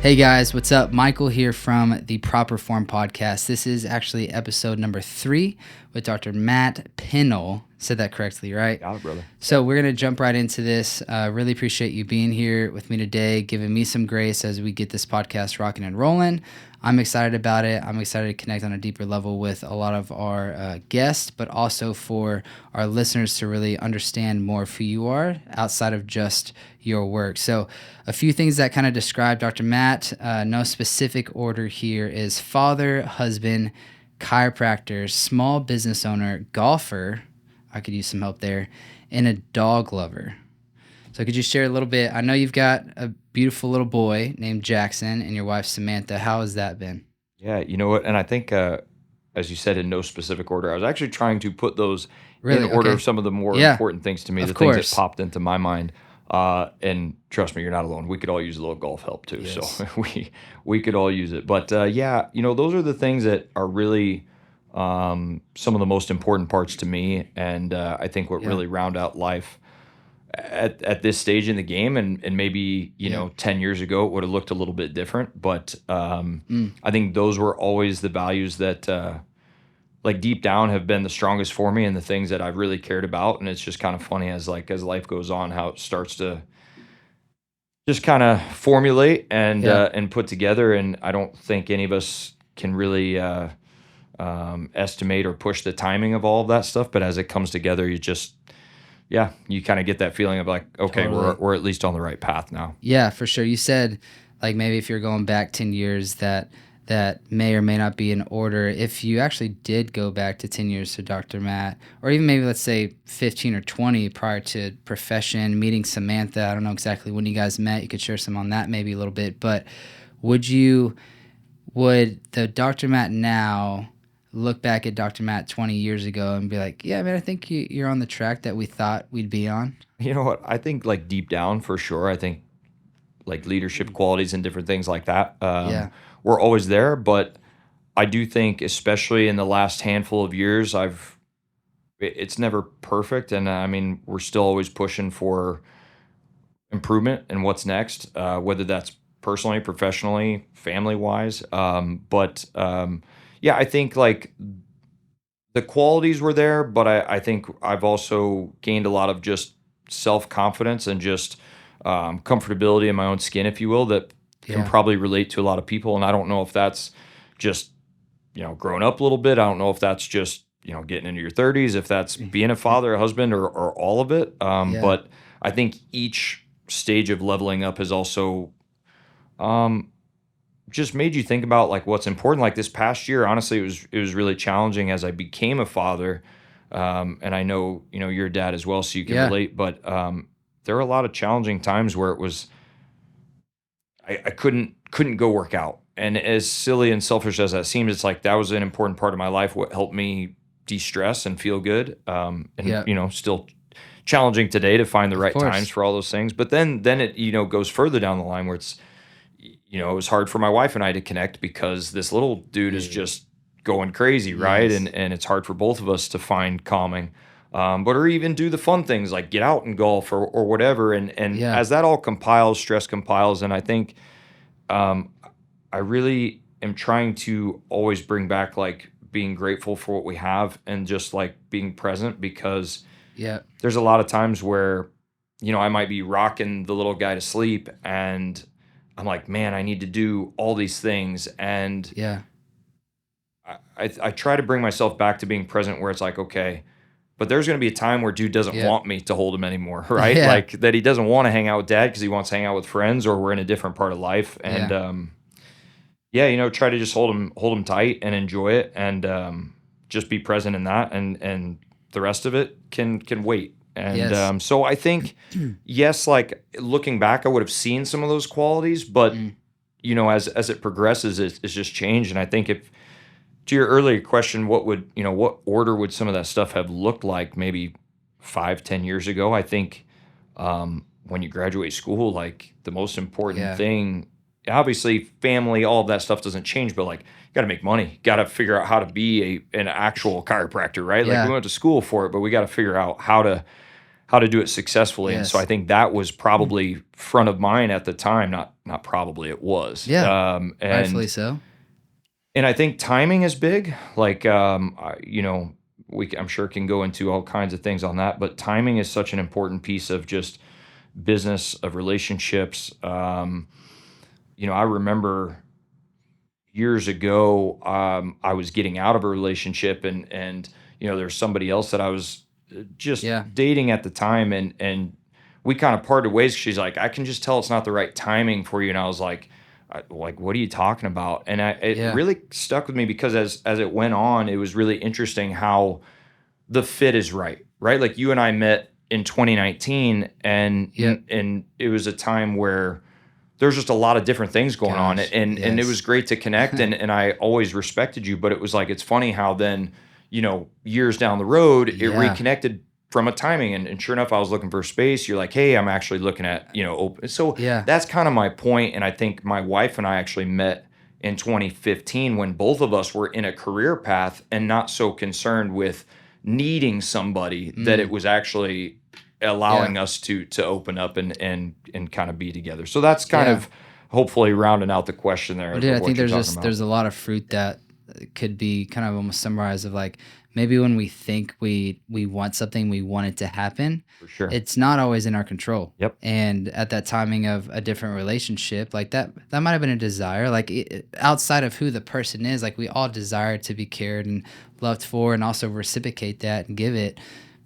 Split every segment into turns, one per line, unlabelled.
Hey guys, what's up? Michael here from the Proper Form Podcast. This is actually episode number 3 with Dr. Matt Pennell. Said that correctly, right?
Got it, brother.
So we're going to jump right into this. Really appreciate you being here with me today, giving me some grace as we get this podcast rocking and rolling. I'm excited about it. I'm excited to connect on a deeper level with a lot of our guests, but also for our listeners to really understand more of who you are outside of just your work. So a few things that kind of describe Dr. Matt, no specific order here, is father, husband, chiropractor, small business owner, golfer, I could use some help there, and a dog lover. So could you share a little bit? I know you've got a beautiful little boy named Jackson and your wife Samantha. How has that been?
Yeah, you know what? And I think, as you said, in no specific order, I was actually trying to put those in
Really?
order
Okay.
of some of the more
Yeah,
important things to me,
of
the things
course.
that popped into my mind. And trust me, you're not alone. We could all use a little golf help too.
Yes.
So we could all use it. But yeah, those are the things that are really some of the most important parts to me, and I think what
Yeah.
really round out life at this stage in the game, and maybe 10 years ago it would have looked a little bit different, but I think those were always the values that like deep down have been the strongest for me and the things that I've really cared about. And it's just kind of funny as life goes on, how it starts to just kind of formulate and put together. And I don't think any of us can really estimate or push the timing of all of that stuff, but as it comes together, you kind of get that feeling of like, okay,
Totally.
we're at least on the right path now.
Yeah, for sure. You said like maybe if you're going back 10 years that may or may not be in order. If you actually did go back to 10 years to Dr. Matt, or even maybe let's say 15 or 20 prior to profession, meeting Samantha, I don't know exactly when you guys met. You could share some on that maybe a little bit, but would the Dr. Matt now look back at Dr. Matt 20 years ago and be like, yeah, man, I think you're on the track that we thought we'd be on?
You know what? I think like deep down for sure, I think like leadership qualities and different things like that
Yeah.
were always there. But I do think, especially in the last handful of years, it's never perfect. And I mean, we're still always pushing for improvement and what's next, whether that's personally, professionally, family wise. Yeah, I think like the qualities were there, but I think I've also gained a lot of just self confidence and just comfortability in my own skin, if you will, that can
Yeah.
probably relate to a lot of people. And I don't know if that's just growing up a little bit. I don't know if that's just getting into your 30s, if that's being a father, a husband, or all of it.
Yeah.
But I think each stage of leveling up has also um, just made you think about like what's important. Like this past year, honestly, it was really challenging as I became a father. And I know you're a dad as well, so you can
Yeah.
relate. But there were a lot of challenging times where it was I couldn't go work out. And as silly and selfish as that seems, it's like that was an important part of my life. What helped me de-stress and feel good. And
Yeah.
still challenging today to find the
Of
right
course.
times for all those things. But then it goes further down the line where it's it was hard for my wife and I to connect because this little dude is
Yeah.
just going crazy, right?
Yes.
And it's hard for both of us to find calming, but or even do the fun things like get out and golf or whatever. And
Yeah.
as that all compiles, stress compiles, and I think um, I really am trying to always bring back like being grateful for what we have and just like being present because
Yeah.
there's a lot of times where I might be rocking the little guy to sleep and I'm like, man, I need to do all these things. And
Yeah.
I try to bring myself back to being present where it's like, okay, but there's going to be a time where dude doesn't
Yeah.
want me to hold him anymore, right?
Yeah.
Like that he doesn't want to hang out with dad because he wants to hang out with friends or we're in a different part of life. And yeah, try to just hold him tight and enjoy it and just be present in that. And the rest of it can wait. And
Yes.
so I think, yes, like looking back, I would have seen some of those qualities, but
Mm.
as it progresses, it's just changed. And I think if to your earlier question, what order would some of that stuff have looked like maybe 5, 10 years ago? I think when you graduate school, like the most important
Yeah.
thing, obviously family, all of that stuff doesn't change, but like you got to make money, got to figure out how to be an actual chiropractor, right? Like
Yeah.
we went to school for it, but we got to figure out how how to do it successfully. And so I
Yes.
think that was probably front of mind at the time. Not probably, it was.
Yeah. Rightfully
And
so.
I think timing is big. Like, I'm sure can go into all kinds of things on that, but timing is such an important piece of just business, of relationships. I remember years ago, I was getting out of a relationship, and there's somebody else that I was just
Yeah.
dating at the time, and we kind of parted ways. She's like, I can just tell it's not the right timing for you, and I was like, what are you talking about? And it
Yeah.
really stuck with me because as it went on, it was really interesting how the fit is right, right? Like you and I met in 2019,
Yep.
and it was a time where there's just a lot of different things going on,
Gosh.
and it was
Yes.
great to connect, and I always respected you, but it was like it's funny how then years down the road it
Yeah.
reconnected from a timing, and sure enough I was looking for space. You're like, hey, I'm actually looking at open. So
Yeah.
that's kind of my point, and I think my wife and I actually met in 2015 when both of us were in a career path and not so concerned with needing somebody, that it
Mm.
was actually
Yeah.
allowing us to open up and kind of be together. So that's kind
Yeah.
of hopefully rounding out the question there
Well,
of
dude, I think
what you're talking about.
there's a lot of fruit that could be kind of almost summarized of like maybe when we think we want something, we want it to happen,
For sure.
it's not always in our control.
Yep.
And at that timing of a different relationship, like that might have been a desire, like outside of who the person is, like we all desire to be cared and loved for, and also reciprocate that and give it,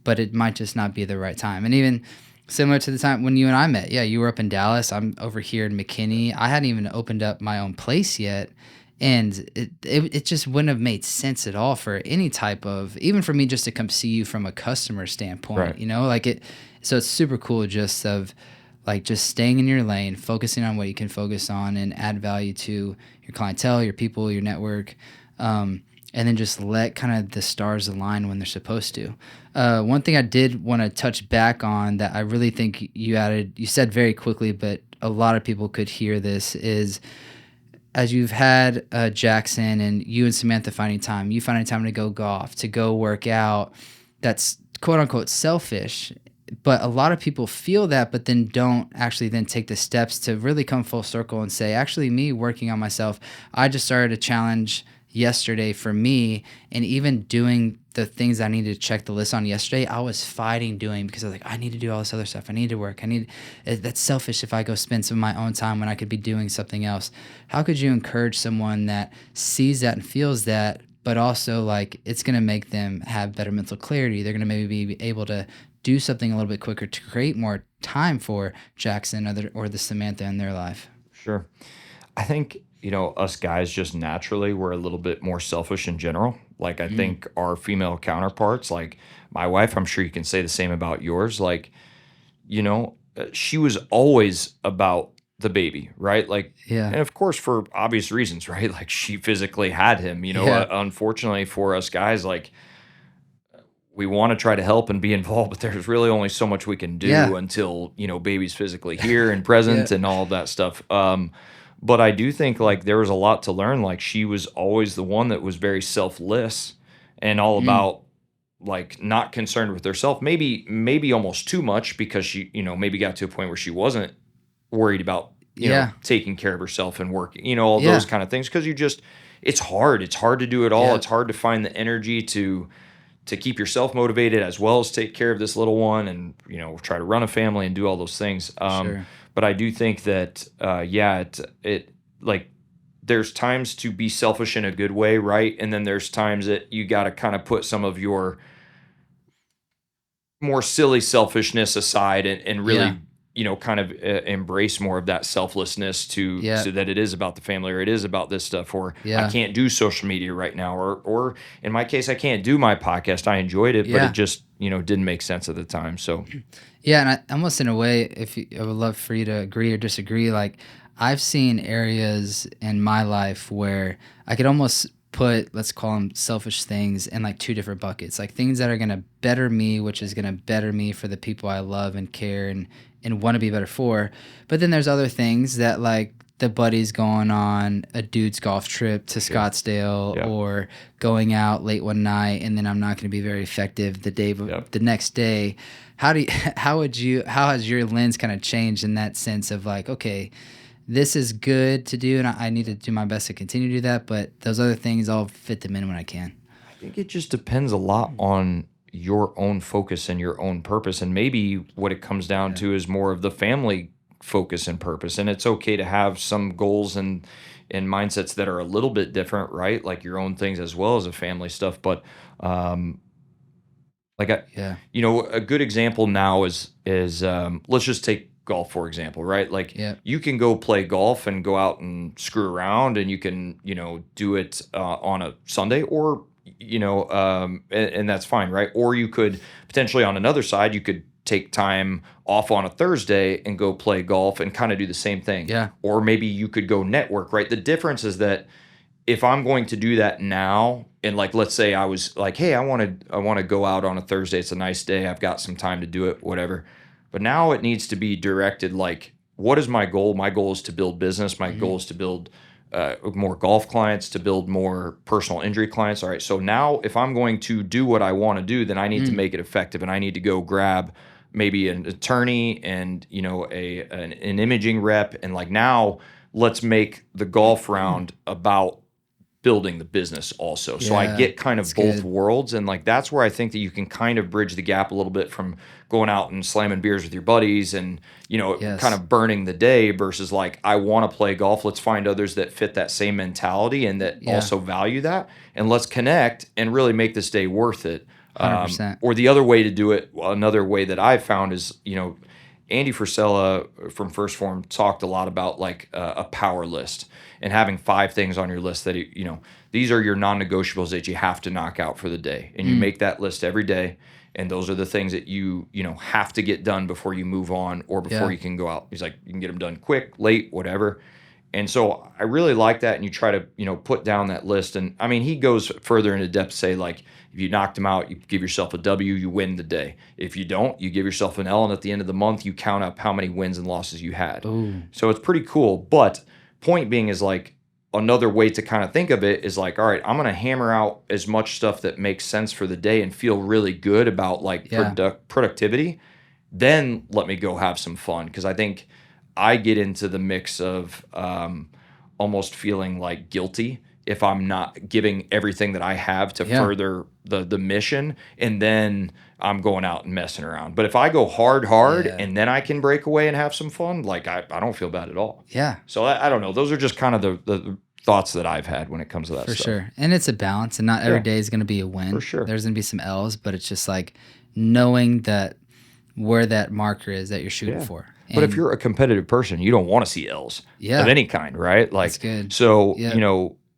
but it might just not be the right time. And even similar to the time when you and I met. Yeah, you were up in Dallas. I'm over here in McKinney. I hadn't even opened up my own place yet. And it just wouldn't have made sense at all for any type of, even for me just to come see you from a customer standpoint,
Right.
like it. So it's super cool just of like just staying in your lane, focusing on what you can focus on and add value to your clientele, your people, your network. And then just let kind of the stars align when they're supposed to. One thing I did want to touch back on that I really think you said very quickly, but a lot of people could hear this is as you've had Jackson and you and Samantha finding time, you finding time to go golf, to go work out, that's quote unquote selfish. But a lot of people feel that, but then don't actually then take the steps to really come full circle and say, actually, me working on myself, I just started a challenge yesterday for me, and even doing the things I needed to check the list on yesterday, I was fighting doing because I was like, I need to do all this other stuff. I need to work. That's selfish if I go spend some of my own time when I could be doing something else. How could you encourage someone that sees that and feels that, but also like it's going to make them have better mental clarity? They're going to maybe be able to do something a little bit quicker to create more time for Jackson or the Samantha in their life.
Sure. I think, us guys just naturally we're a little bit more selfish in general. Like I
Mm,
think our female counterparts, like my wife, I'm sure you can say the same about yours. Like, she was always about the baby, right? Like,
yeah.
and of course for obvious reasons, right? Like she physically had him,
Yeah.
unfortunately for us guys, like we want to try to help and be involved, but there's really only so much we can
Yeah.
do until, baby's physically here and
Yeah.
present and all of that stuff. But I do think like there was a lot to learn. Like she was always the one that was very selfless and all
Mm,
about like not concerned with herself. Maybe almost too much because she, maybe got to a point where she wasn't worried about,
yeah.
taking care of herself and working, all those
Yeah.
kind of things. Cause it's hard. It's hard to do it all.
Yeah.
It's hard to find the energy to keep yourself motivated as well as take care of this little one and try to run a family and do all those things.
For sure.
But I do think that yeah, it like there's times to be selfish in a good way, right? And then there's times that you got to kind of put some of your more silly selfishness aside and
Yeah.
really kind of embrace more of that selflessness to
Yeah.
so that it is about the family or it is about this stuff, or I
Yeah.
can't do social media right now, or in my case I can't do my podcast. I enjoyed it, but it
Yeah.
just didn't make sense at the time. So
Yeah, and almost in a way, I would love for you to agree or disagree. Like, I've seen areas in my life where I could almost put, let's call them selfish things, in like two different buckets. Like things that are going to better me, which is going to better me for the people I love and care and want to be better for. But then there's other things that, like, the buddies going on a dude's golf trip to Scottsdale, or going out late one night, and then I'm not going to be very effective the next day. How has your lens kind of changed in that sense of like, okay, this is good to do, and I need to do my best to continue to do that, but those other things, I'll fit them in when I can.
I think it just depends a lot on your own focus and your own purpose. And maybe what it comes down to is more of the family focus and purpose. And it's okay to have some goals and mindsets that are a little bit different, right? Like your own things as well as the family stuff. But a good example now is let's just take golf, for example, right? Like you can go play golf and go out and screw around, and you can, do it on a Sunday, or, and that's fine, right? Or you could potentially, on another side, you could take time off on a Thursday and go play golf and kind of do the same thing.
Yeah.
Or maybe you could go network, right? The difference is that if I'm going to do that now, and like, let's say I was like, hey, I want to go out on a Thursday. It's a nice day. I've got some time to do it, whatever. But now it needs to be directed, like, what is my goal? My goal is to build business. My goal is to build more golf clients, to build more personal injury clients. All right. So now if I'm going to do what I want to do, then I need to make it effective, and I need to go grab maybe an attorney and, an imaging rep. And like, now let's make the golf round about building the business also. So I get kind of both worlds. And like, that's where I think that you can kind of bridge the gap a little bit from going out and slamming beers with your buddies and, kind of burning the day versus like, I want to play golf. Let's find others that fit that same mentality and that also value that. And let's connect and really make this day worth it.
100%.
Or the other way to do it, another way that I've found is, Andy Frisella from First Form talked a lot about like a power list and having 5 things on your list that, these are your non-negotiables that you have to knock out for the day. And you make that list every day. And those are the things that you have to get done before you move on or before you can go out. He's like, you can get them done quick, late, whatever. And so I really like that. And you try to, put down that list. And I mean, he goes further into depth to say, like, if you knocked them out, you give yourself a W, you win the day. If you don't, you give yourself an L. And at the end of the month, you count up how many wins and losses you had.
Ooh.
So it's pretty cool. But point being is like, another way to kind of think of it is like, all right, I'm going to hammer out as much stuff that makes sense for the day and feel really good about like productivity. Then let me go have some fun. Because I think I get into the mix of almost feeling like guilty if I'm not giving everything that I have to further the mission, and then I'm going out and messing around. But if I go hard, and then I can break away and have some fun, like I don't feel bad at all.
Yeah.
So I don't know. Those are just kind of the thoughts that I've had when it comes to that stuff.
For sure. And it's a balance, and not every day is going to be a win.
For sure.
There's going to be some L's, but it's just like knowing that where that marker is that you're shooting for.
But if you're a competitive person, you don't want to see L's of any kind, right? Like,
that's good.
So,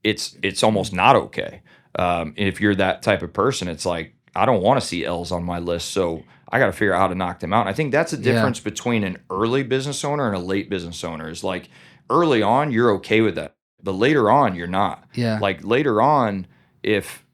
it's almost not okay. If you're that type of person, it's like, I don't want to see L's on my list, so I got to figure out how to knock them out. And I think that's the difference between an early business owner and a late business owner. Is like, early on, you're okay with that, but later on, you're not.
Yeah.
Like later on, if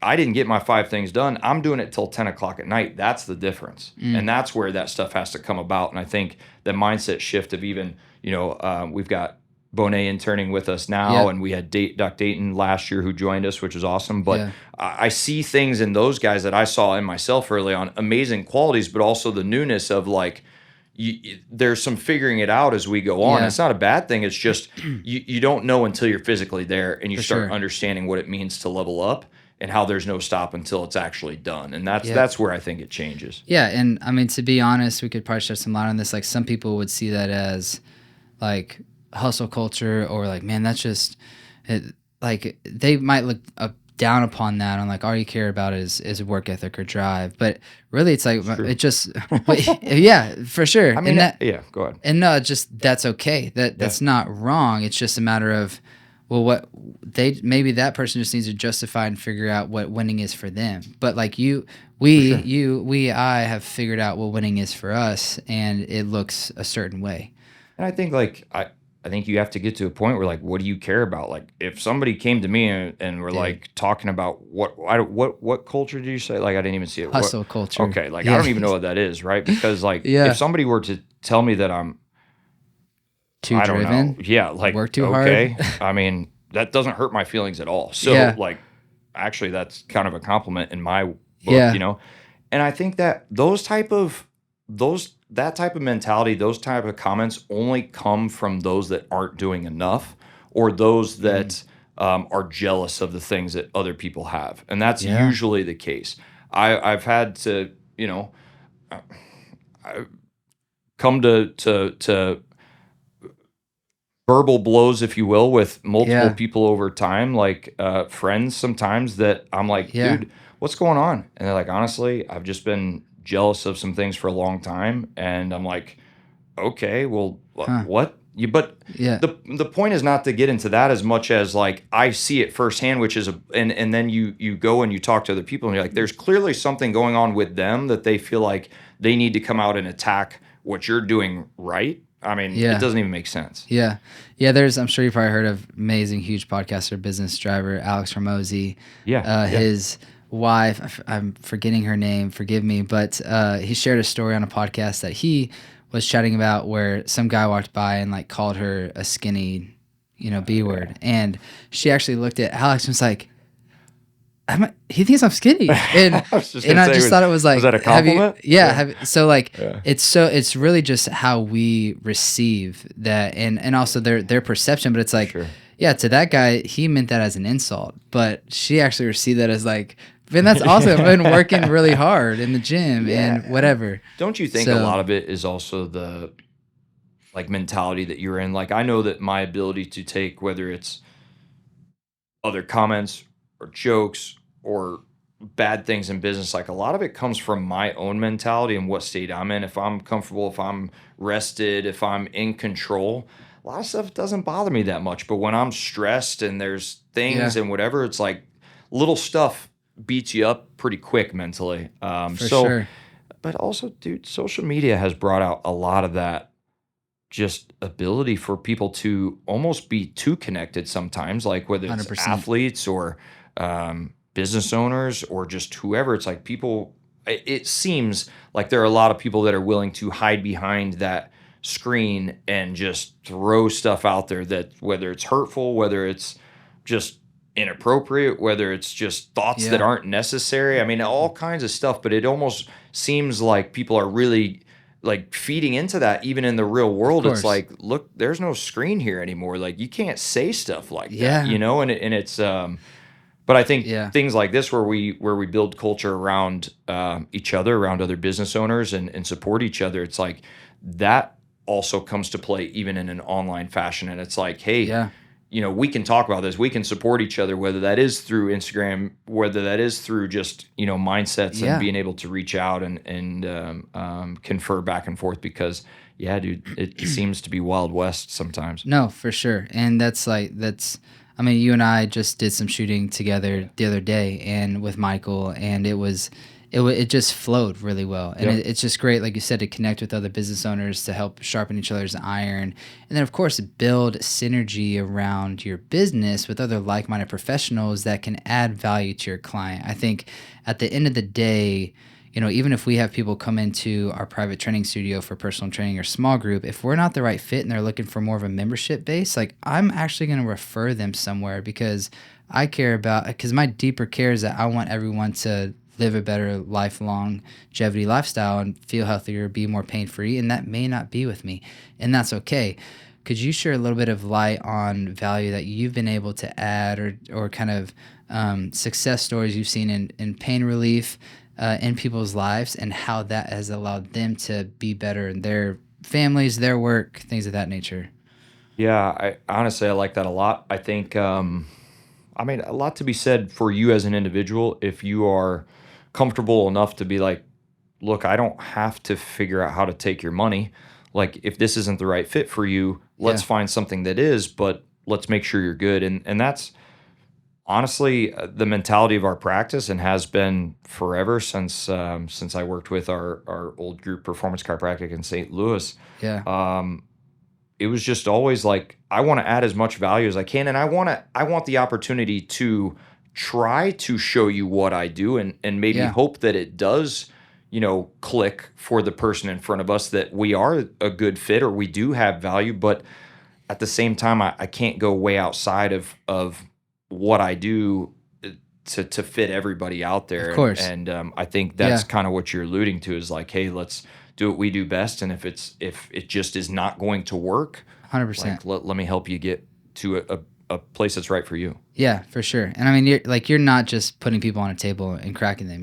I didn't get my 5 things done, I'm doing it till 10 o'clock at night. That's the difference. And that's where that stuff has to come about. And I think the mindset shift of even, we've got Bonet interning with us now, and we had Duck Dayton last year who joined us, which is awesome. But I see things in those guys that I saw in myself early on, amazing qualities, but also the newness of like, there's some figuring it out as we go on. It's not a bad thing. It's just you don't know until you're physically there and you start understanding what it means to level up and how there's no stop until it's actually done. And that's where I think it changes.
Yeah, and I mean, to be honest, we could probably shed some light on this. Like, some people would see that as like hustle culture, or like, man, that's just it. Like, they might look down upon that on like, all you care about is work ethic or drive. But really, it's like, it just for sure.
I mean, go ahead.
And no, just that's okay. That's not wrong. It's just a matter of, well, maybe that person just needs to justify and figure out what winning is for them. But like I have figured out what winning is for us, and it looks a certain way.
And I think like I think you have to get to a point where like, what do you care about? Like, if somebody came to me and were
Dude.
like talking about what culture did you say? Like, I didn't even see it.
Hustle culture.
Okay, like I don't even know what that is, right? Because like,
Yeah.
if somebody were to tell me that I'm
too
I don't
driven,
know, yeah, like
work too
okay,
hard.
I mean, that doesn't hurt my feelings at all. So
Yeah.
like, actually, that's kind of a compliment in my book,
Yeah.
you know. And I think that that type of mentality, those type of comments only come from those that aren't doing enough, or those that are jealous of the things that other people have, and that's
Yeah.
usually the case. I've had to, you know, I come to verbal blows, if you will, with multiple
Yeah.
people over time, like friends sometimes, that I'm like,
Yeah.
dude, what's going on? And they're like, honestly, I've just been jealous of some things for a long time. And I'm like, okay, well,
Huh.
what? But
Yeah.
the point is not to get into that as much as like I see it firsthand, which is and then you go and you talk to other people and you're like, there's clearly something going on with them that they feel like they need to come out and attack what you're doing right. I mean,
Yeah.
it doesn't even make sense.
Yeah. Yeah. I'm sure you've probably heard of amazing, huge podcaster, business driver, Alex Hormozy.
Yeah.
His wife, I'm forgetting her name, forgive me, but he shared a story on a podcast that he was chatting about where some guy walked by and like called her a skinny, B word. And she actually looked at Alex and was like, he thinks I'm skinny, and
I was just gonna
I
say,
just thought it was like,
was that a compliment?
So like,
Yeah.
it's really just how we receive that, and also their perception. But it's like,
Sure.
yeah, to that guy, he meant that as an insult, but she actually received that as like, man, that's awesome. I've been working really hard in the gym and whatever.
Don't you think a lot of it is also the like mentality that you're in? Like, I know that my ability to take, whether it's other comments or jokes or bad things in business, like a lot of it comes from my own mentality and what state I'm in. If I'm comfortable, if I'm rested, if I'm in control, a lot of stuff doesn't bother me that much. But when I'm stressed and there's things and whatever, it's like little stuff beats you up pretty quick mentally.
For sure.
But also, dude, social media has brought out a lot of that just ability for people to almost be too connected sometimes, like whether it's
100%.
athletes or business owners or just whoever. It's like people, it seems like there are a lot of people that are willing to hide behind that screen and just throw stuff out there that, whether it's hurtful, whether it's just inappropriate, whether it's just thoughts that aren't necessary. I mean, all kinds of stuff, but it almost seems like people are really like feeding into that. Even in the real world, it's like, look, there's no screen here anymore. Like, you can't say stuff like that, and it's but I think things like this, where we build culture around each other, around other business owners, and support each other, it's like that also comes to play even in an online fashion. And it's like, hey, we can talk about this. We can support each other, whether that is through Instagram, whether that is through just, mindsets and being able to reach out and confer back and forth, because dude, it seems to be Wild West sometimes.
No, for sure. And I mean, you and I just did some shooting together the other day and with Michael, and it just flowed really well. And it's just great, like you said, to connect with other business owners, to help sharpen each other's iron. And then, of course, build synergy around your business with other like-minded professionals that can add value to your client. I think at the end of the day, even if we have people come into our private training studio for personal training or small group, if we're not the right fit and they're looking for more of a membership base, like, I'm actually going to refer them somewhere, because my deeper care is that I want everyone to live a better lifelong longevity lifestyle and feel healthier, be more pain-free, and that may not be with me, and that's okay. Could you share a little bit of light on value that you've been able to add, or kind of success stories you've seen in pain relief in people's lives, and how that has allowed them to be better in their families, their work, things of that nature?
Yeah, I honestly, I like that a lot. I think, a lot to be said for you as an individual, if you are comfortable enough to be like, look, I don't have to figure out how to take your money. Like, if this isn't the right fit for you, let's find something that is, but let's make sure you're good. And that's honestly the mentality of our practice, and has been forever since I worked with our old group, Performance Chiropractic in St. Louis. it was just always like, I want to add as much value as I can. And I want the opportunity to try to show you what I do, and maybe
Yeah,
hope that it does, click for the person in front of us, that we are a good fit or we do have value. But at the same time, I can't go way outside of what I do, to fit everybody out
of
there. And
course.
I think that's
Yeah,
kind of what you're alluding to, is like, hey, let's do what we do best. And if it just is not going to work,
100%.
like, let me help you get to a place that's right for you.
Yeah, for sure. And I mean, you're not just putting people on a table and cracking them.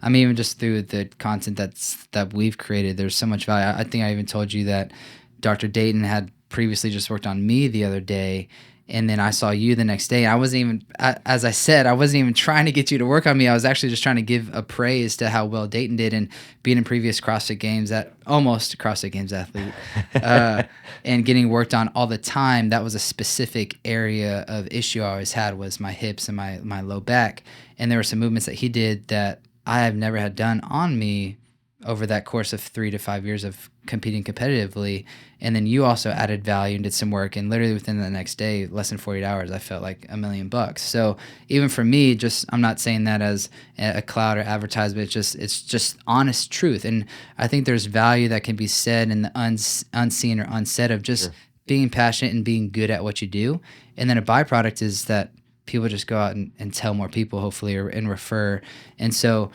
I mean, even just through the content that we've created, there's so much value. I think I even told you that Dr. Dayton had previously just worked on me the other day, and then I saw you the next day. I wasn't even, as I said, I wasn't even trying to get you to work on me. I was actually just trying to give a praise to how well Dayton did, and being in previous CrossFit Games, almost CrossFit Games athlete. Uh, and getting worked on all the time. That was a specific area of issue I always had, was my hips and my low back. And there were some movements that he did that I have never had done on me over that course of 3 to 5 years of competing competitively. And then you also added value and did some work, and literally within the next day, less than 48 hours, I felt like $1,000,000. So even for me, just, I'm not saying that as a cloud or advertisement. It's just honest truth. And I think there's value that can be said in the unseen or unsaid of just
Sure.
being passionate and being good at what you do. And then a byproduct is that people just go out and tell more people, hopefully, and refer. And so,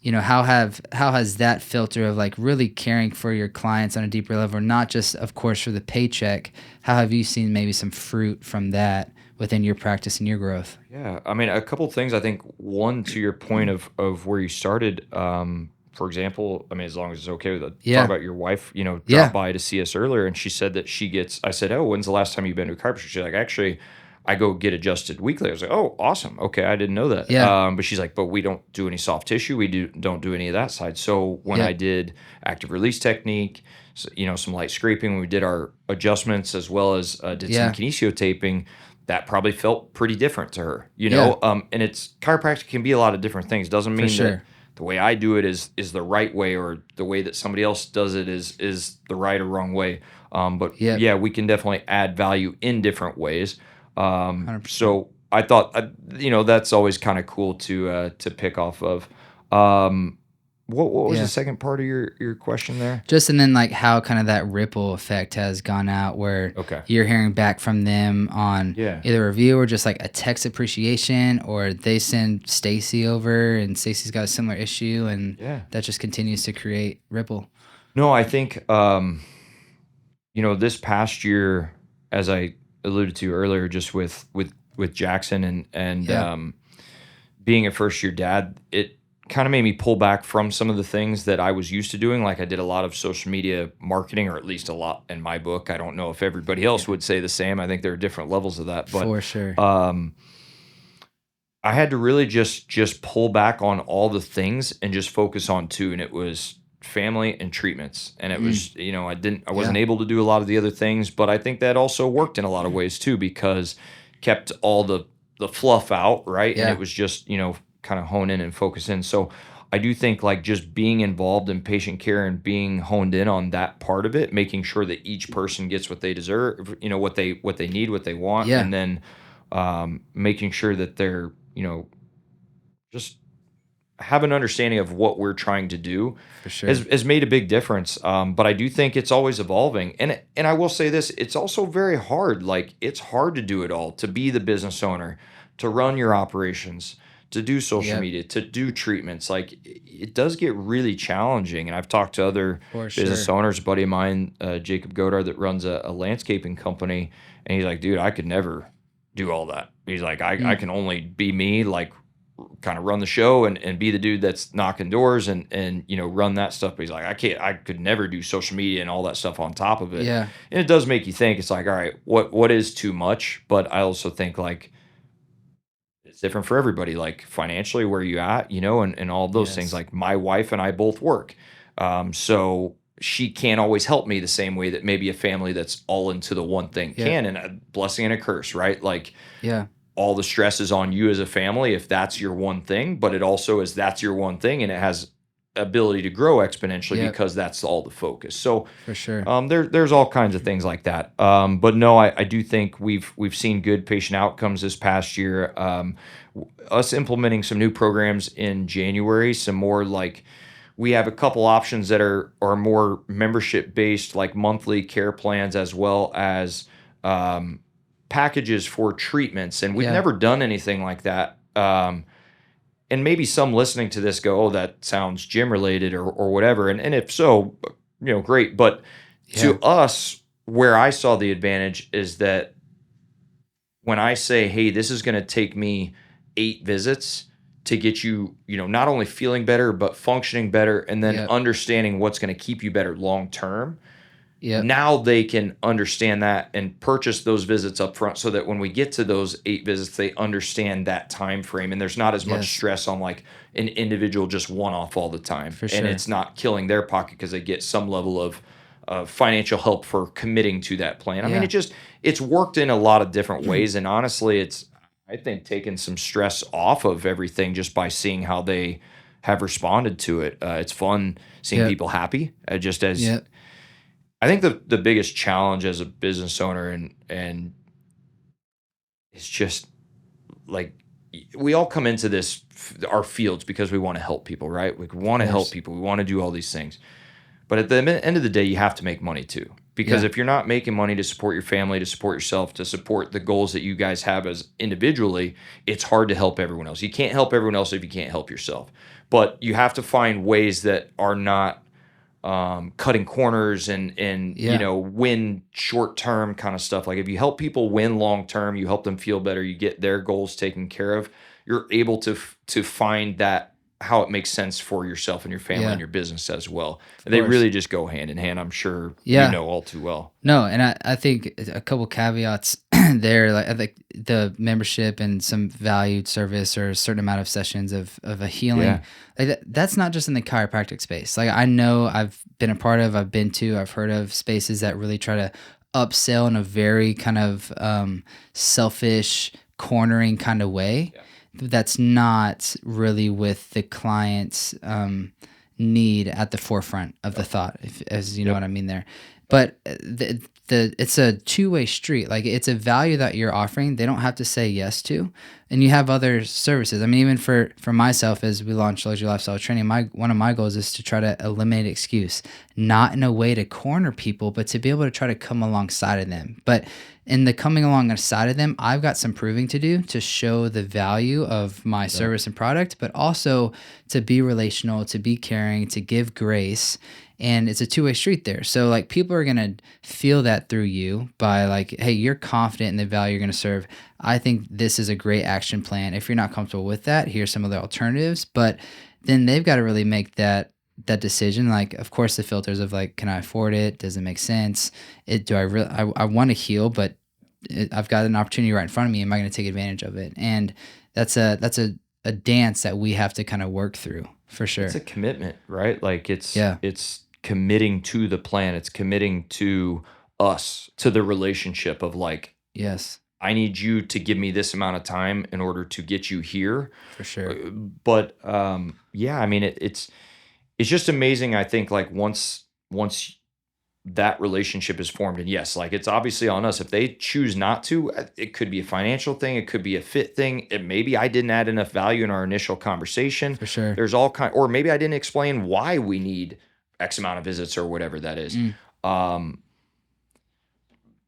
how has that filter of like really caring for your clients on a deeper level, not just, of course, for the paycheck, how have you seen maybe some fruit from that within your practice and your growth?
Yeah, I mean, a couple of things. I think, one, to your point of where you started. For example, I mean, as long as it's okay with it, talk
Yeah.
about your wife. Dropped
Yeah.
by to see us earlier, and she said that she gets. I said, "Oh, when's the last time you've been to a chiropractor?" She's like, "Actually, I go get adjusted weekly." I was like, "Oh, awesome. Okay, I didn't know that."
Yeah.
But she's like, "But we don't do any soft tissue. We don't do any of that side." So when I
Yep.
did active release technique, some light scraping, when we did our adjustments, as well as did some
Yeah.
kinesio taping, that probably felt pretty different to her.
Yeah.
And it's chiropractic can be a lot of different things. Doesn't
For
mean that
sure.
the way I do it is the right way, or the way that somebody else does it is the right or wrong way. But
Yep.
yeah, we can definitely add value in different ways.
100%.
So I thought, that's always kind of cool to pick off of. Um, what was the
Yeah.
second part of your question there?
Just, and then like how kind of that ripple effect has gone out, where
Okay.
you're hearing back from them on
Yeah.
either a review or just like a text appreciation, or they send Stacy over and Stacy's got a similar issue, and
Yeah.
that just continues to create ripple.
No, I think, this past year, as I alluded to earlier, just with Jackson, and
Yeah.
being a first year dad, it kind of made me pull back from some of the things that I was used to doing. Like, I did a lot of social media marketing, or at least a lot in my book. I don't know if everybody else
Yeah.
would say the same. I think there are different levels of that, but
For sure.
um, I had to really just pull back on all the things and just focus on two, and it was family and treatments. And it
Mm.
was, I wasn't
Yeah.
able to do a lot of the other things, but I think that also worked in a lot of ways too, because kept all the fluff out, right? And it
Yeah.
was just, kind of hone in and focus in. So I do think, like, just being involved in patient care and being honed in on that part of it, making sure that each person gets what they deserve, what they need, what they want,
Yeah.
and then making sure that they're, just have an understanding of what we're trying to do,
For sure.
has made a big difference. But I do think it's always evolving, and I will say this: it's also very hard. Like, it's hard to do it all, to be the business owner, to run your operations, to do social
Yep.
media, to do treatments. Like, it does get really challenging. And I've talked to other
For
business
sure.
owners. A buddy of mine, Jacob Godard, that runs a landscaping company, and he's like, "Dude, I could never do all that." He's like, I
Mm.
can only be me, like, kind of run the show, and be the dude that's knocking doors, and run that stuff. But he's like, I could never do social media and all that stuff on top of it.
Yeah.
And it does make you think. It's like, all right, what is too much? But I also think, like, it's different for everybody. Like, financially, where you at, and all those things.
Yes.
Like, my wife and I both work, so she can't always help me the same way that maybe a family that's all into the one thing
Yeah.
can. And a blessing and a curse, right? Like,
Yeah.
all the stress is on you as a family if that's your one thing, but it also is, that's your one thing, and it has ability to grow exponentially
Yep.
because that's all the focus. So
For sure.
there's all kinds of things like that. But no, I do think we've seen good patient outcomes this past year. Us implementing some new programs in January, some more like we have a couple options that are more membership based, like monthly care plans, as well as packages for treatments. And we've
Yeah.
never done anything like that. And maybe some listening to this go, oh, that sounds gym related or whatever. And if so, great. But
Yeah.
to us, where I saw the advantage is that when I say, hey, this is going to take me 8 visits to get you, not only feeling better, but functioning better, and then
Yep.
understanding what's going to keep you better long term.
Yep.
Now they can understand that and purchase those visits up front so that when we get to those 8 visits, they understand that time frame, and there's not as much
Yes.
stress on like an individual just one-off all the time.
For
And
sure.
it's not killing their pocket because they get some level of financial help for committing to that plan. I mean,
Yeah.
it's worked in a lot of different ways. And honestly, it's, I think, taken some stress off of everything just by seeing how they have responded to it. It's fun seeing
Yep.
people happy, just as
Yep.
I think the biggest challenge as a business owner and it's just like we all come into this our fields because we want to help people, right? We want to help
course.
people. We want to do all these things. But at the end of the day, you have to make money too. Because
Yeah.
if you're not making money to support your family, to support yourself, to support the goals that you guys have as individually, it's hard to help everyone else. You can't help everyone else if you can't help yourself. But you have to find ways that are not cutting corners and
Yeah.
win short term kind of stuff. Like if you help people win long term, you help them feel better, you get their goals taken care of. You're able to find that how it makes sense for yourself and your family
Yeah.
and your business as well.
Of
They
course.
really just go hand in hand. I'm sure
Yeah.
all too well.
No, and I think a couple caveats there, like I think the membership and some valued service or a certain amount of sessions of a healing,
Yeah.
like that's not just in the chiropractic space. Like I know I've been a part of, I've heard of spaces that really try to upsell in a very kind of selfish, cornering kind of way.
Yeah.
That's not really with the client's need at the forefront of the thought, as you know what I mean there. But it's a two-way street. Like it's a value that you're offering. They don't have to say yes to, and you have other services. I mean, even for myself, as we launch Luxury Lifestyle Training, one of my goals is to try to eliminate excuse, not in a way to corner people, but to be able to try to come alongside of them. But in the coming alongside of them, I've got some proving to do to show the value of my service and product, but also to be relational, to be caring, to give grace. And it's a two-way street there. So like people are going to feel that through you by like, hey, you're confident in the value you're going to serve. I think this is a great action plan. If you're not comfortable with that, here's some of the alternatives. But then they've got to really make that decision. Like, of course, the filters of like, can I afford it? Does it make sense? Do I really, I want to heal, but I've got an opportunity right in front of me. Am I going to take advantage of it? And that's a dance that we have to kind of work through for sure.
It's a commitment, right? Like it's committing to the plan. It's committing to us, to the relationship of like,
yes,
I need you to give me this amount of time in order to get you here.
for sure.
But yeah, I mean, it's just amazing. I think like once that relationship is formed, and yes, like it's obviously on us. If they choose not to, it could be a financial thing. It could be a fit thing. Maybe I didn't add enough value in our initial conversation.
For sure.
There's all kind, or maybe I didn't explain why we need X amount of visits or whatever that is.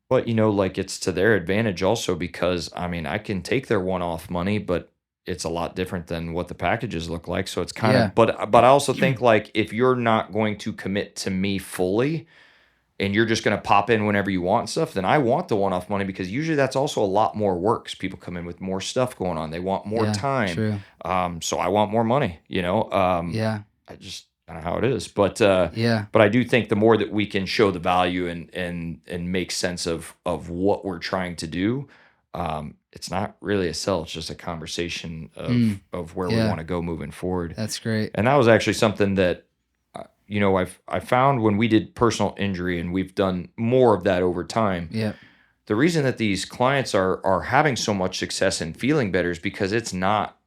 But like it's to their advantage also because I mean I can take their one-off money, but it's a lot different than what the packages look like. So it's kind of, but I also think like if you're not going to commit to me fully and you're just going to pop in whenever you want stuff, then I want the one-off money because usually that's also a lot more work. 'Cause people come in with more stuff going on. They want more time.
True.
So I want more money,
Yeah.
I just kind of how it is. But
Yeah.
but I do think the more that we can show the value and make sense of what we're trying to do, it's not really a sell. It's just a conversation of where we want to go moving forward.
That's great.
And that was actually something that I found when we did personal injury, and we've done more of that over time.
Yeah.
The reason that these clients are having so much success and feeling better is because it's not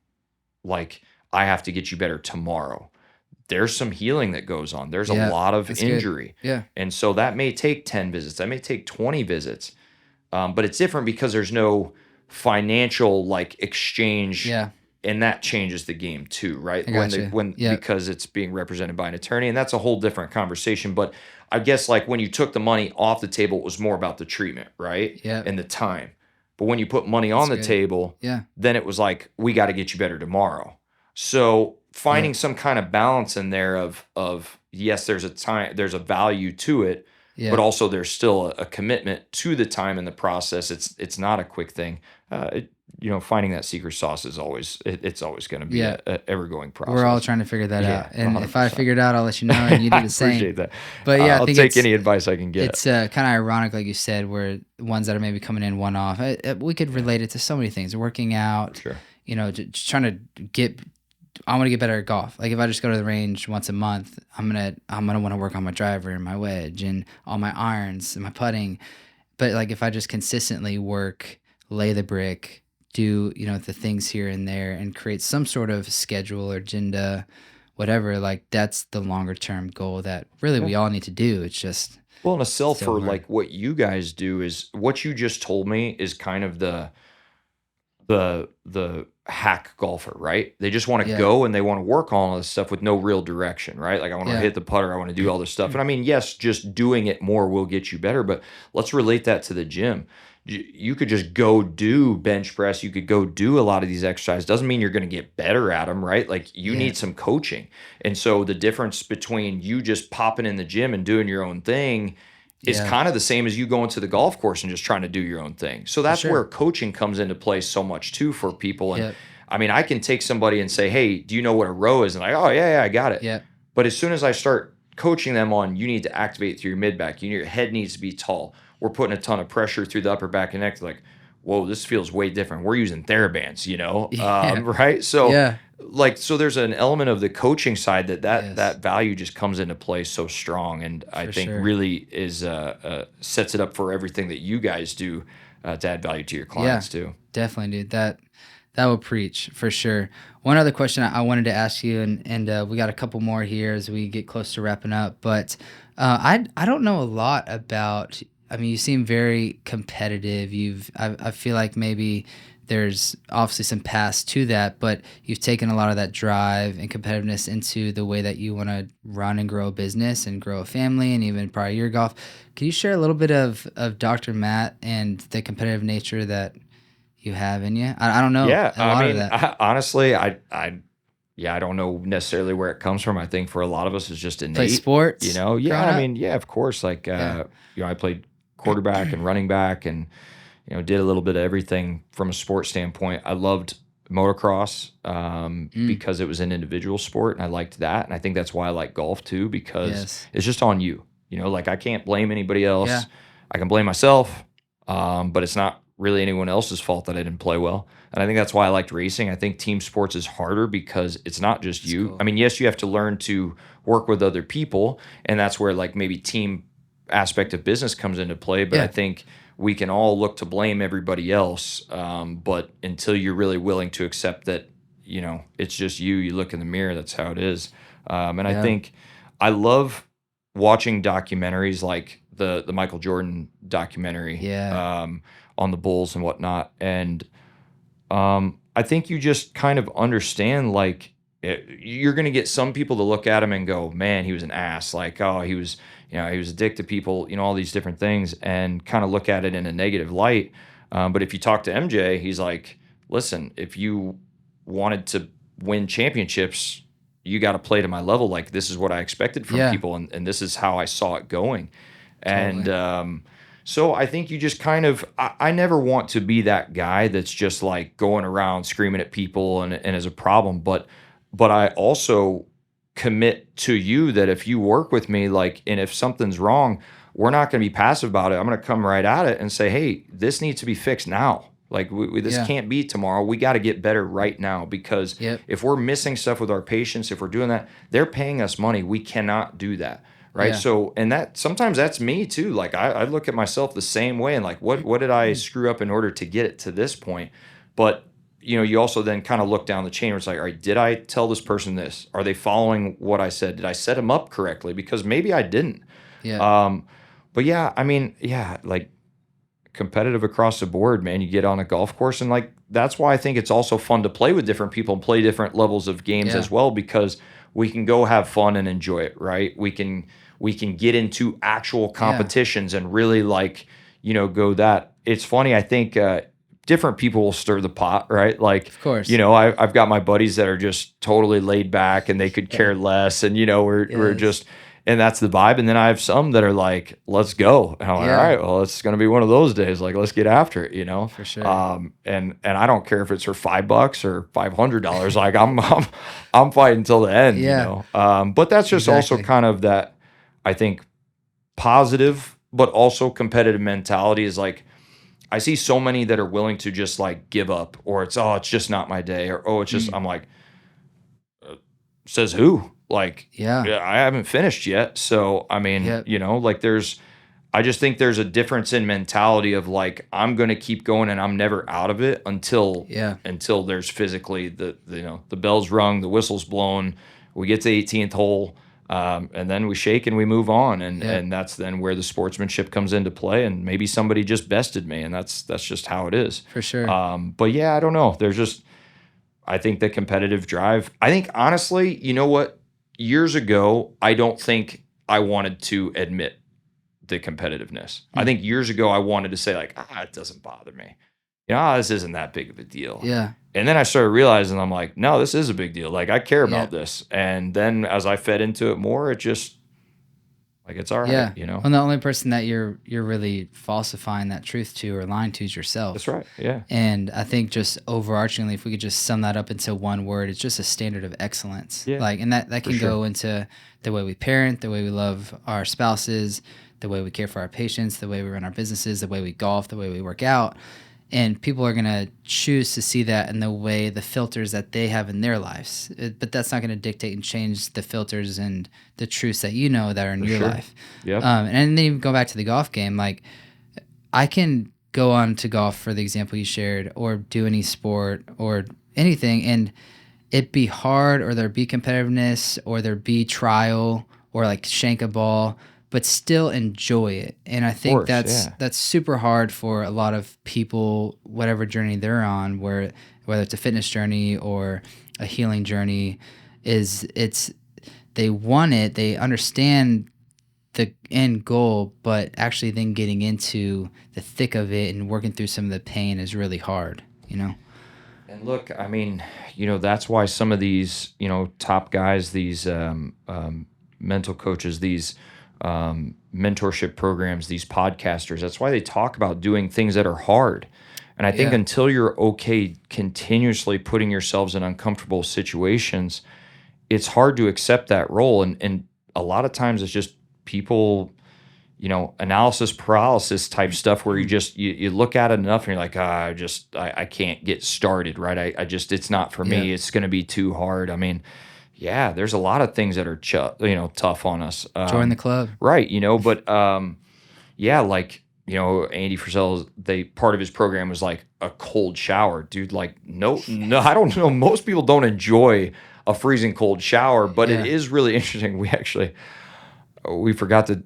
like I have to get you better tomorrow. there's some healing that goes on. There's a
Yeah,
lot of
that's good.
injury.
Yeah.
And so that may take 10 visits. That may take 20 visits. But it's different because there's no financial like exchange,
Yeah.
and that changes the game too, right?
I gotcha. Yep.
Because it's being represented by an attorney, and that's a whole different conversation. But I guess like when you took the money off the table, it was more about the treatment, right?
Yep.
And the time. But when you put money on the
good.
table,
Yeah.
then it was like, we got to get you better tomorrow. So finding some kind of balance in there of yes, there's a value to it,
Yeah.
but also there's still a commitment to the time in the process. It's not a quick thing. Finding that secret sauce is always always going to be
Yeah.
a ever going process.
We're all trying to figure that
Yeah,
out. And if I
100%.
figure it out, I'll let you know, and you do the same.
I appreciate that.
But yeah, I
I'll
think
take any advice I can get.
It's kind of ironic, like you said, where ones that are maybe coming in one off. We could relate it to so many things. Working out,
Sure.
Just trying to get. I want to get better at golf. Like if I just go to the range once a month, I'm gonna want to work on my driver and my wedge and all my irons and my putting. But like if I just consistently work, lay the brick, do the things here and there, and create some sort of schedule or agenda, whatever. Like that's the longer term goal that really we all need to do. It's just
Well, and a sell
so
for
hard.
like what you guys do is what you just told me is kind of the hack golfer, right? They just want to
Yeah.
go and they want to work on all this stuff with no real direction, right? Like I want to
Yeah.
hit the putter, I want to do all this stuff. And I mean, yes, just doing it more will get you better, but let's relate that to the gym. You could just go do bench press. You could go do a lot of these exercises. Doesn't mean you're going to get better at them, right? Like you
Yeah.
need some coaching. And so the difference between you just popping in the gym and doing your own thing is
Yeah.
kind of the same as you going to the golf course and just trying to do your own thing. So that's
sure.
where coaching comes into play so much too for people. And
Yep.
I mean, I can take somebody and say, hey, do you know what a row is? And like, oh yeah, I got it.
Yeah.
But as soon as I start coaching them on, you need to activate through your mid back. Your head needs to be tall. We're putting a ton of pressure through the upper back and neck. Like, whoa, this feels way different. We're using TheraBands,
Yeah.
right? So
Yeah.
so there's an element of the coaching side
Yes.
that value just comes into play so strong, and I think
sure.
really is sets it up for everything that you guys do to add value to your clients too.
Definitely, dude. That will preach for sure. One other question I wanted to ask you, and we got a couple more here as we get close to wrapping up. But I don't know a lot about. I mean, you seem very competitive. I feel like maybe there's obviously some past to that, but you've taken a lot of that drive and competitiveness into the way that you want to run and grow a business and grow a family and even prior your golf. Can you share a little bit of Dr. Matt and the competitive nature that you have in you? I don't know.
Yeah,
a lot
I
of
mean,
that.
honestly, I don't know necessarily where it comes from. I think for a lot of us, it's just innate.
Play sports.
Yeah,
growing
I
up?
mean, yeah, of course. Like, I played quarterback and running back, and did a little bit of everything from a sports standpoint. I loved motocross because it was an individual sport, and I liked that. And I think that's why I like golf too, because
Yes.
it's just on you. Like I can't blame anybody else.
Yeah.
I can blame myself, but it's not really anyone else's fault that I didn't play well. And I think that's why I liked racing. I think team sports is harder because it's not just you.
cool.
I mean, yes, you have to learn to work with other people, and that's where like maybe team aspect of business comes into play. But
Yeah.
I think we can all look to blame everybody else. But until you're really willing to accept that, it's just you look in the mirror, that's how it is. And I think I love watching documentaries like the Michael Jordan documentary on the Bulls and whatnot. And I think you just kind of understand, like, you're going to get some people to look at him and go, man, he was an ass. Like, oh, he was a dick to people, all these different things, and kind of look at it in a negative light. But if you talk to MJ, he's like, listen, if you wanted to win championships, you got to play to my level. Like, this is what I expected from people, and this is how I saw it going.
Totally.
And so I think you just kind of, I never want to be that guy that's just like going around screaming at people and as a problem, but I also commit to you that if you work with me, like, and if something's wrong, we're not going to be passive about it. I'm going to come right at it and say, hey, this needs to be fixed now. Like, this can't be tomorrow. We got to get better right now, because if we're missing stuff with our patients, if we're doing that, they're paying us money. We cannot do that. Right.
Yeah.
So, and that sometimes that's me too. Like I look at myself the same way, and like, what did I screw up in order to get it to this point? But you also then kind of look down the chain where it's like, all right, did I tell this person this? Are they following what I said? Did I set them up correctly? Because maybe I didn't.
Yeah.
But yeah, I mean, yeah, like competitive across the board, man. You get on a golf course, and like that's why I think it's also fun to play with different people and play different levels of games as well, because we can go have fun and enjoy it, right? We can get into actual competitions and really like, go that. It's funny, I think different people will stir the pot, right? Like,
Of course.
I've got my buddies that are just totally laid back and they could care less, and we're just, and that's the vibe. And then I have some that are like, let's go. And I'm like, all right, well, it's going to be one of those days. Like, let's get after it,
For sure.
And I don't care if it's for $5 or $500. Like I'm fighting until the end, but that's just also kind of that, I think, positive, but also competitive mentality is like, I see so many that are willing to just like give up, or it's just not my day, or it's just, I'm like, says who? Like, I haven't finished yet. So, I mean, like I just think there's a difference in mentality of like, I'm going to keep going and I'm never out of it until there's physically the bell's rung, the whistle's blown, we get to the 18th hole, and then we shake and we move on. And that's then where the sportsmanship comes into play. And maybe somebody just bested me, and that's just how it is.
For sure.
But yeah, I don't know. There's just, I think the competitive drive, I think honestly, you know what? Years ago, I don't think I wanted to admit the competitiveness. I think years ago, I wanted to say like, it doesn't bother me. This isn't that big of a deal.
Yeah.
And then I started realizing, I'm like, no, this is a big deal. Like, I care about this. And then as I fed into it more, it just, like, it's all right,
Well, the only person that you're really falsifying that truth to or lying to is yourself.
That's right, yeah.
And I think just overarchingly, if we could just sum that up into one word, it's just a standard of excellence.
Yeah,
like, and that can go into the way we parent, the way we love our spouses, the way we care for our patients, the way we run our businesses, the way we golf, the way we work out. And people are going to choose to see that in the way, the filters that they have in their lives. But that's not going to dictate and change the filters and the truths that that are in your life.
Yep.
And then you go back to the golf game. Like, I can go on to golf, for the example you shared, or do any sport or anything, and it be hard, or there be competitiveness, or there be trial, or like shank a ball, but still enjoy it. And I think that's super hard for a lot of people, whatever journey they're on, whether it's a fitness journey or a healing journey, they want it, they understand the end goal, but actually then getting into the thick of it and working through some of the pain is really hard, And
look, I mean, that's why some of these, top guys, these mental coaches, these mentorship programs, these podcasters, that's why they talk about doing things that are hard. And I think until you're okay continuously putting yourselves in uncomfortable situations, it's hard to accept that role. And a lot of times it's just people, analysis paralysis type stuff where you look at it enough and you're like, I can't get started, right? It's not for me. It's going to be too hard. I mean, there's a lot of things that are tough on us.
Join the club,
right? But like Andy Frizzell, part of his program was like a cold shower, dude. Like no, I don't know. Most people don't enjoy a freezing cold shower, but it is really interesting. We forgot to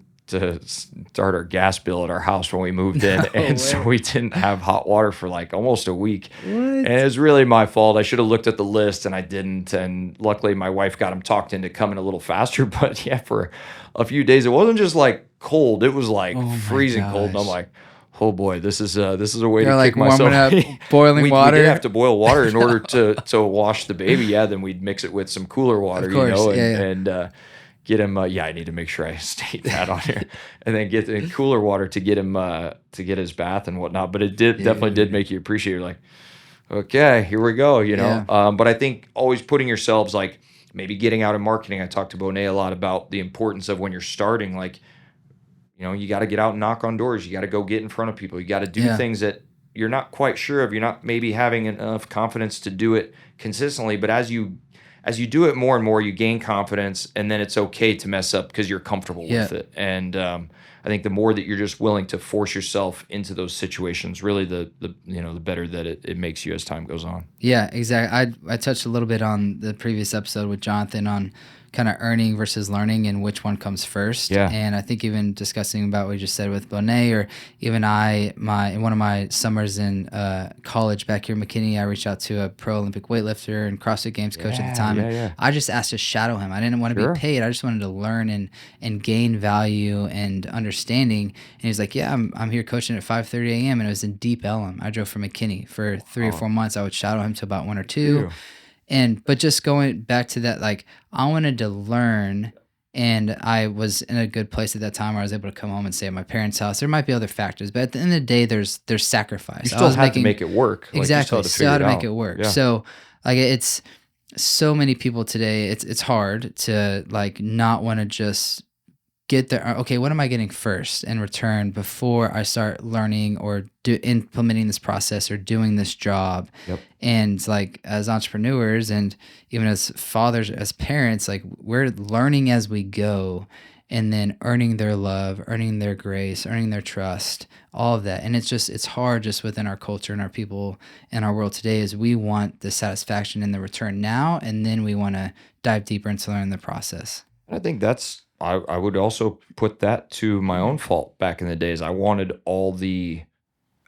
start our gas bill at our house when we moved in, so we didn't have hot water for like almost a week.
What?
And it was really my fault. I should have looked at the list and I didn't. And luckily, my wife got him talked into coming a little faster. But for a few days, it wasn't just like cold; it was like freezing cold. And I'm like, oh boy, this is a way to kick myself.
Warming up, boiling water.
We did have to boil water in order to wash the baby. Then we'd mix it with some cooler water,
of course,
and get him. I need to make sure I state that on here, and then get the cooler water to get him to get his bath and whatnot. But it definitely did make you appreciate. You're like, okay, here we go. But I think always putting yourselves, like, maybe getting out in marketing. I talked to Bonet a lot about the importance of when you're starting, like, you got to get out and knock on doors. You got to go get in front of people. You got to do things that you're not quite sure of. You're not maybe having enough confidence to do it consistently. But as you do it more and more, you gain confidence, and then it's okay to mess up because you're comfortable with it. And I think the more that you're just willing to force yourself into those situations, really the better that it makes you as time goes on.
Yeah, exactly. I touched a little bit on the previous episode with Jonathan on kind of earning versus learning and which one comes first.
Yeah.
And I think even discussing about what you just said with Bonet, or even in one of my summers in college back here in McKinney, I reached out to a pro Olympic weightlifter and CrossFit Games coach at the time. And I just asked to shadow him. I didn't want to
Sure.
be paid. I just wanted to learn and gain value and understanding. And he's like, yeah, I'm here coaching at 5:30 a.m. And it was in Deep Ellum. I drove from McKinney for 3 or 4 months. I would shadow him to about 1 or 2. But just going back to that, like, I wanted to learn, and I was in a good place at that time where I was able to come home and stay at my parents' house. There might be other factors, but at the end of the day, there's sacrifice.
You still have to make it work.
Exactly.
Like,
still had to make it work.
Yeah.
So like, it's so many people today, it's hard to like not want to just get there. Okay, what am I getting first in return before I start learning or implementing this process or doing this job?
Yep.
And like, as entrepreneurs and even as fathers, as parents, like, we're learning as we go, and then earning their love, earning their grace, earning their trust, all of that. And it's hard just within our culture and our people in our world today, is we want the satisfaction and the return now, and then we want to dive deeper into learning the process.
I think I would also put that to my own fault back in the days. I wanted all the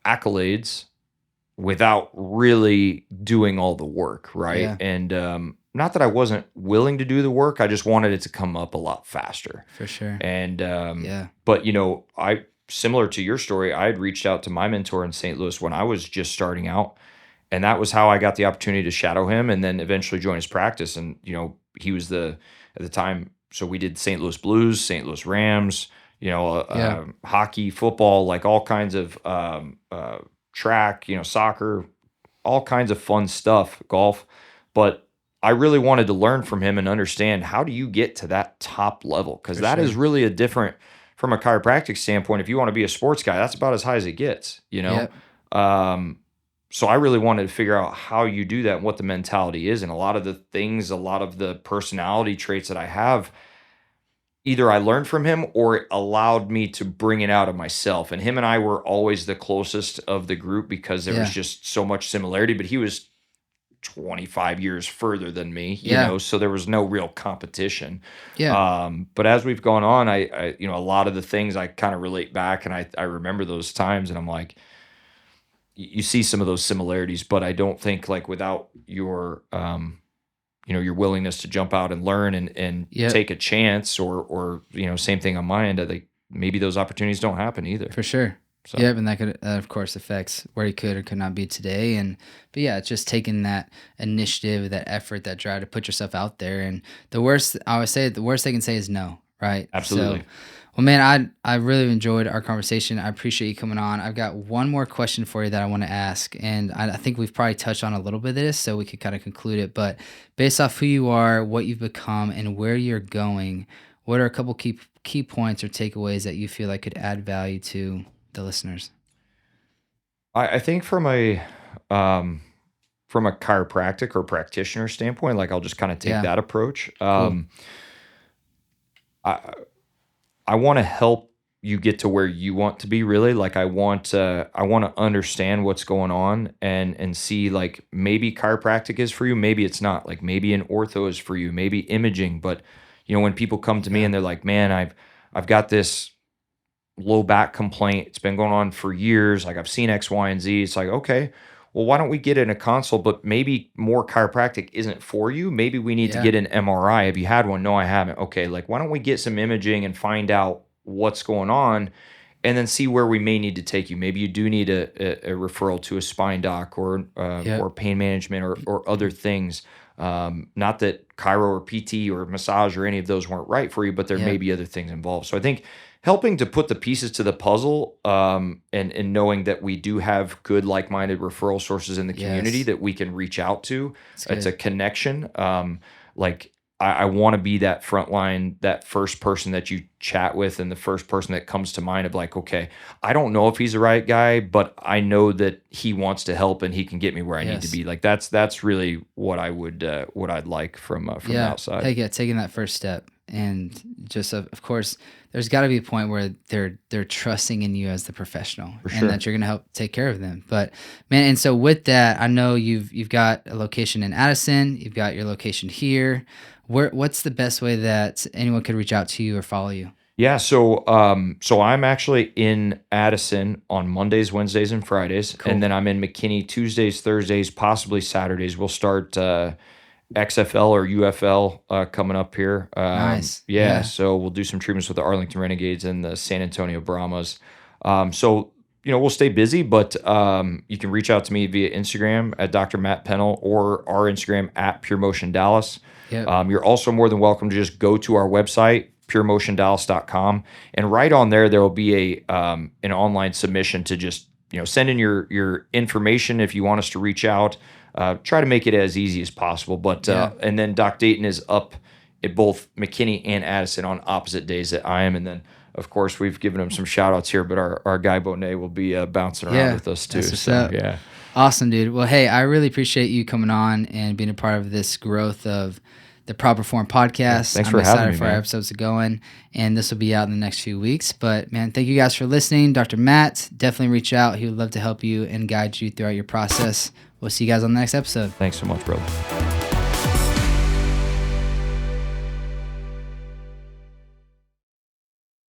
accolades without really doing all the work, right?
Yeah.
And not that I wasn't willing to do the work, I just wanted it to come up a lot faster.
For sure.
And
Yeah.
but similar to your story, I had reached out to my mentor in St. Louis when I was just starting out, and that was how I got the opportunity to shadow him and then eventually join his practice. And he was at the time. So we did St. Louis Blues, St. Louis Rams, hockey, football, like all kinds of track, soccer, all kinds of fun stuff, golf. But I really wanted to learn from him and understand, how do you get to that top level? Because that is really a different, from a chiropractic standpoint, if you want to be a sports guy, that's about as high as it gets,
Yep.
So I really wanted to figure out how you do that and what the mentality is. And a lot of the personality traits that I have, either I learned from him or it allowed me to bring it out of myself. And him and I were always the closest of the group because there was just so much similarity, but he was 25 years further than me, so there was no real competition.
Yeah.
But as we've gone on, I a lot of the things I kind of relate back, and I remember those times, and I'm like, you see some of those similarities, but I don't think, like, without your your willingness to jump out and learn and take a chance, or same thing on my end, I think maybe those opportunities don't happen either.
For sure.
So.
Yep, and that could, of course, affects where he could or could not be today. But yeah, it's just taking that initiative, that effort, that drive to put yourself out there. And I always say, the worst they can say is no, right?
Absolutely.
So, well, man, I really enjoyed our conversation. I appreciate you coming on. I've got one more question for you that I want to ask, and I think we've probably touched on a little bit of this, so we could kind of conclude it. But based off who you are, what you've become, and where you're going, what are a couple key points or takeaways that you feel like could add value to the listeners?
I think from a chiropractic or practitioner standpoint, like, I'll just kind of take that approach.
Cool.
I want to help you get to where you want to be, really. Like, I want to understand what's going on and see, like, maybe chiropractic is for you, maybe it's not. Like, maybe an ortho is for you, maybe imaging. But when people come to me and they're like, man, I've got this low back complaint, it's been going on for years, like, I've seen X, Y, and Z. It's like, okay, well, why don't we get in a consult? But maybe more chiropractic isn't for you. Maybe we need to get an MRI. Have you had one? No, I haven't. Okay, like, why don't we get some imaging and find out what's going on, and then see where we may need to take you. Maybe you do need a referral to a spine doc or pain management or other things. Not that chiro or PT or massage or any of those weren't right for you, but there may be other things involved. So I think helping to put the pieces to the puzzle, and knowing that we do have good, like-minded referral sources in the community that we can reach out to. It's a connection. Like, I want to be that front line, that first person that you chat with, and the first person that comes to mind of, like, okay, I don't know if he's the right guy, but I know that he wants to help and he can get me where I need to be. Like, that's really what I'd like from the outside.
Taking that first step. and just of course, there's got to be a point where they're trusting in you as the professional, and that you're going to help take care of them. But man, and so with that, I know you've got a location in Addison, you've got your location here. What's the best way that anyone could reach out to you or follow you?
Yeah, so I'm actually in Addison on Mondays, Wednesdays, and Fridays,
Cool.
and then I'm in McKinney Tuesdays, Thursdays, possibly Saturdays. We'll start XFL or UFL coming up here.
Nice.
Yeah, so we'll do some treatments with the Arlington Renegades and the San Antonio Brahmas. So we'll stay busy, but you can reach out to me via Instagram at Dr. Matt Pennell or our Instagram at Pure Motion Dallas.
Yep.
You're also more than welcome to just go to our website, puremotiondallas.com, and right on there will be an online submission to just send in your information if you want us to reach out. Try to make it as easy as possible, but and then Doc Dayton is up at both McKinney and Addison on opposite days that I am, and then of course we've given him some shout outs here, but our guy Bonet will be bouncing around with us too. So yeah,
awesome, dude. Well, hey, I really appreciate you coming on and being a part of this growth of the Proper Form podcast.
Thanks for having me,
I'm excited for our episodes going, and this will be out in the next few weeks. But man, thank you guys for listening. Dr. Matt, definitely reach out. He would love to help you and guide you throughout your process. We'll see you guys on the next episode.
Thanks so much, brother.